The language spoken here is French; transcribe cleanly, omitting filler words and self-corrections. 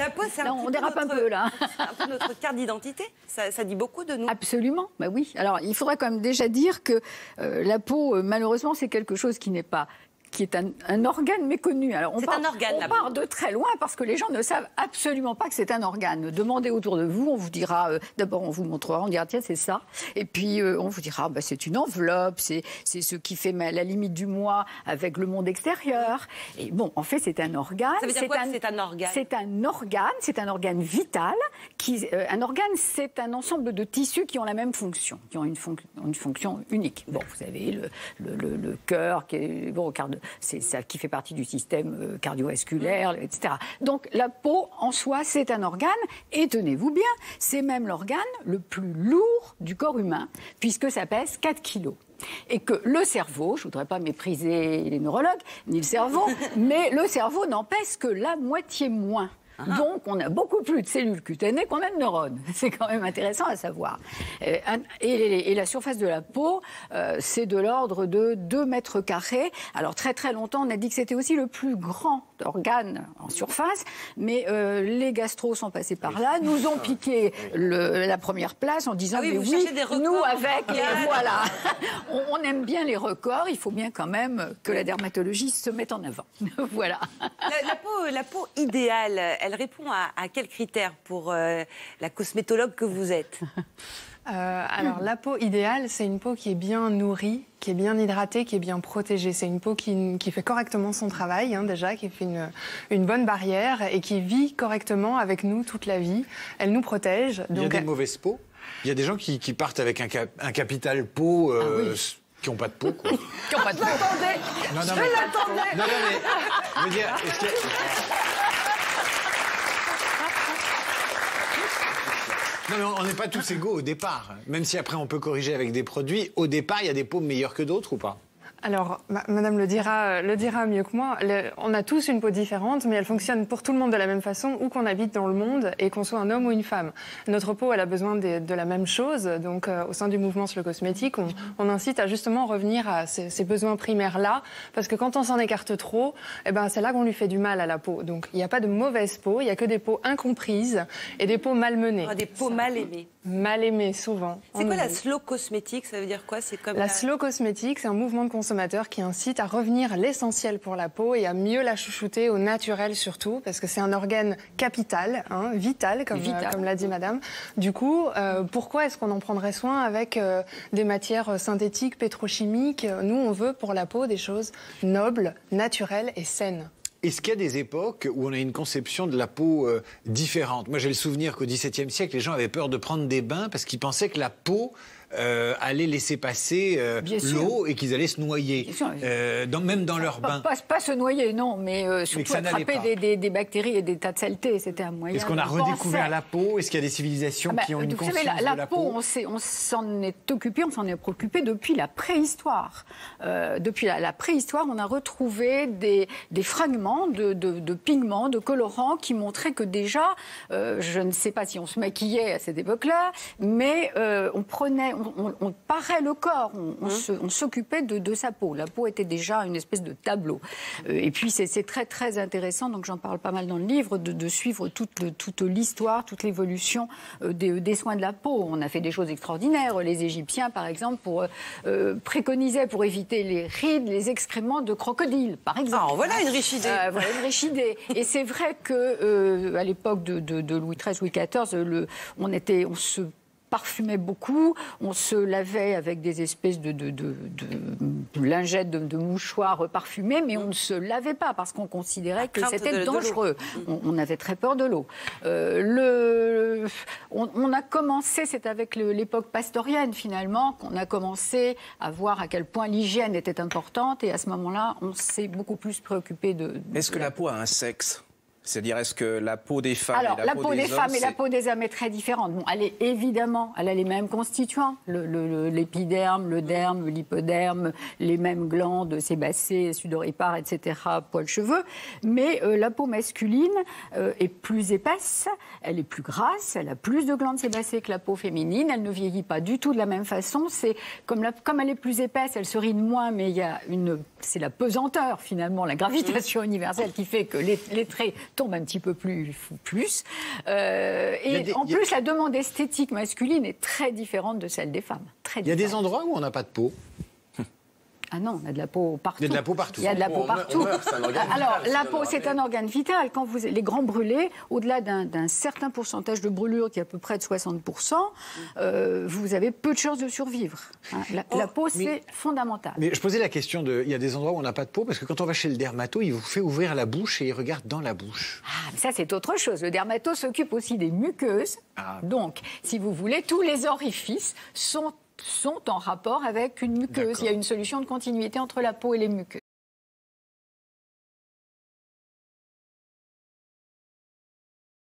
La peau, c'est on dérape un peu, là. C'est un peu notre carte d'identité. Ça dit beaucoup de nous. Absolument, bah oui. Alors, il faudrait quand même déjà dire que la peau, malheureusement, c'est quelque chose qui est un organe méconnu. Alors on part de très loin parce que les gens ne savent absolument pas que c'est un organe. Demandez autour de vous, on vous dira, d'abord on vous montrera, on dira tiens c'est ça, et puis on vous dira bah, c'est une enveloppe, c'est ce qui fait la limite du moi avec le monde extérieur. Et bon, en fait c'est un organe. Ça veut dire quoi que c'est un organe ? C'est un organe vital. Un organe, c'est un ensemble de tissus qui ont la même fonction, qui ont une fonction unique. Bon, vous avez le cœur qui est c'est ça qui fait partie du système cardiovasculaire, etc. Donc la peau, en soi, c'est un organe, et tenez-vous bien, c'est même l'organe le plus lourd du corps humain, puisque ça pèse 4 kilos. Et que le cerveau, je ne voudrais pas mépriser les neurologues, ni le cerveau, mais le cerveau n'en pèse que la moitié moins. Donc, on a beaucoup plus de cellules cutanées qu'on a de neurones. C'est quand même intéressant à savoir. Et la surface de la peau, c'est de l'ordre de 2 mètres carrés. Alors, très très longtemps, on a dit que c'était aussi le plus grand organe en surface. Mais les gastros sont passés par là, nous ont piqué la première place en disant mais oui, nous avec, voilà. On aime bien les records, il faut bien quand même que la dermatologie se mette en avant. Voilà. La peau idéale, elle répond à quels critères pour la cosmétologue que vous êtes ? Alors, la peau idéale, c'est une peau qui est bien nourrie, qui est bien hydratée, qui est bien protégée. C'est une peau qui fait correctement son travail, déjà, qui fait une bonne barrière et qui vit correctement avec nous toute la vie. Elle nous protège. Il y a des mauvaises peaux. Il y a des gens qui partent avec un capital peau... qui n'ont pas de peau, quoi. Qui n'ont pas de peau. Je l'attendais. Non, mais... Je veux dire, Non, mais on n'est pas tous égaux au départ. Même si après on peut corriger avec des produits, au départ, il y a des peaux meilleures que d'autres ou pas ? Alors, madame le dira mieux que moi. On a tous une peau différente, mais elle fonctionne pour tout le monde de la même façon, où qu'on habite dans le monde et qu'on soit un homme ou une femme. Notre peau, elle a besoin de la même chose. Donc, au sein du mouvement Slow Cosmétique, on incite à justement revenir à ces besoins primaires-là, parce que quand on s'en écarte trop, c'est là qu'on lui fait du mal à la peau. Donc, il n'y a pas de mauvaise peau, il n'y a que des peaux incomprises et des peaux malmenées. Des peaux mal aimées. Mal aimées, souvent. C'est quoi la slow cosmétique ? Ça veut dire quoi ? C'est comme la slow cosmétique, c'est un mouvement de consommateur qui incite à revenir à l'essentiel pour la peau et à mieux la chouchouter, au naturel surtout, parce que c'est un organe capital, vital, comme l'a dit madame. Du coup, pourquoi est-ce qu'on en prendrait soin avec des matières synthétiques, pétrochimiques ? Nous, on veut pour la peau des choses nobles, naturelles et saines. Est-ce qu'il y a des époques où on a une conception de la peau différente ? Moi, j'ai le souvenir qu'au XVIIe siècle, les gens avaient peur de prendre des bains parce qu'ils pensaient que la peau allaient laisser passer l'eau et qu'ils allaient se noyer, même dans leur bain. Pas se noyer, non, mais surtout attraper des bactéries et des tas de saletés. C'était un moyen. Est-ce qu'on a redécouvert la peau ? Est-ce qu'il y a des civilisations qui ont une conscience de la peau ? On s'en est occupé, on s'en est préoccupé depuis la préhistoire. Depuis la préhistoire, on a retrouvé des fragments de pigments, de colorants qui montraient que déjà, je ne sais pas si on se maquillait à cette époque-là, mais on parait le corps, on s'occupait de sa peau. La peau était déjà une espèce de tableau. Et puis c'est très très intéressant, donc j'en parle pas mal dans le livre, de suivre toute l'histoire, toute l'évolution des soins de la peau. On a fait des choses extraordinaires. Les Égyptiens, par exemple, préconisaient pour éviter les rides, les excréments de crocodile, par exemple. Ah, voilà une riche idée. Voilà une riche idée. Et c'est vrai que à l'époque de Louis XIII, Louis XIV, on se parfumait beaucoup, on se lavait avec des espèces de lingettes, de mouchoirs parfumés, mais on ne se lavait pas parce qu'on considérait que c'était dangereux. On avait très peur de l'eau. On a commencé, c'est avec l'époque pastorienne finalement, qu'on a commencé à voir à quel point l'hygiène était importante, et à ce moment-là, on s'est beaucoup plus préoccupé de... Est-ce que la peau a un sexe ? C'est-à-dire, est-ce que la peau des femmes et la peau des femmes hommes, et la peau des hommes est très différente. Bon, elle a les mêmes constituants, l'épiderme, le derme, l'hypoderme, les mêmes glandes, sébacées, sudoripares, etc., poils, cheveux. Mais la peau masculine est plus épaisse, elle est plus grasse, elle a plus de glandes sébacées que la peau féminine. Elle ne vieillit pas du tout de la même façon. C'est comme elle est plus épaisse, elle se ride moins, mais c'est la pesanteur finalement, la gravitation universelle qui fait que les traits tombe un petit peu plus. Et en plus, la demande esthétique masculine est très différente de celle des femmes. Il y a des endroits où on n'a pas de peau. Ah non, on a de la peau partout. Il y a de la peau partout. Il y a de la peau partout. Alors, la peau, c'est un organe vital. Quand les grands brûlés, au-delà d'un certain pourcentage de brûlure, qui est à peu près de 60%, vous avez peu de chances de survivre. Hein. La peau, c'est fondamental. Mais je posais la question il y a des endroits où on n'a pas de peau, parce que quand on va chez le dermato, il vous fait ouvrir la bouche et il regarde dans la bouche. Ah, mais ça, c'est autre chose. Le dermato s'occupe aussi des muqueuses. Donc, si vous voulez, tous les orifices sont en rapport avec une muqueuse. Il y a une solution de continuité entre la peau et les muqueuses.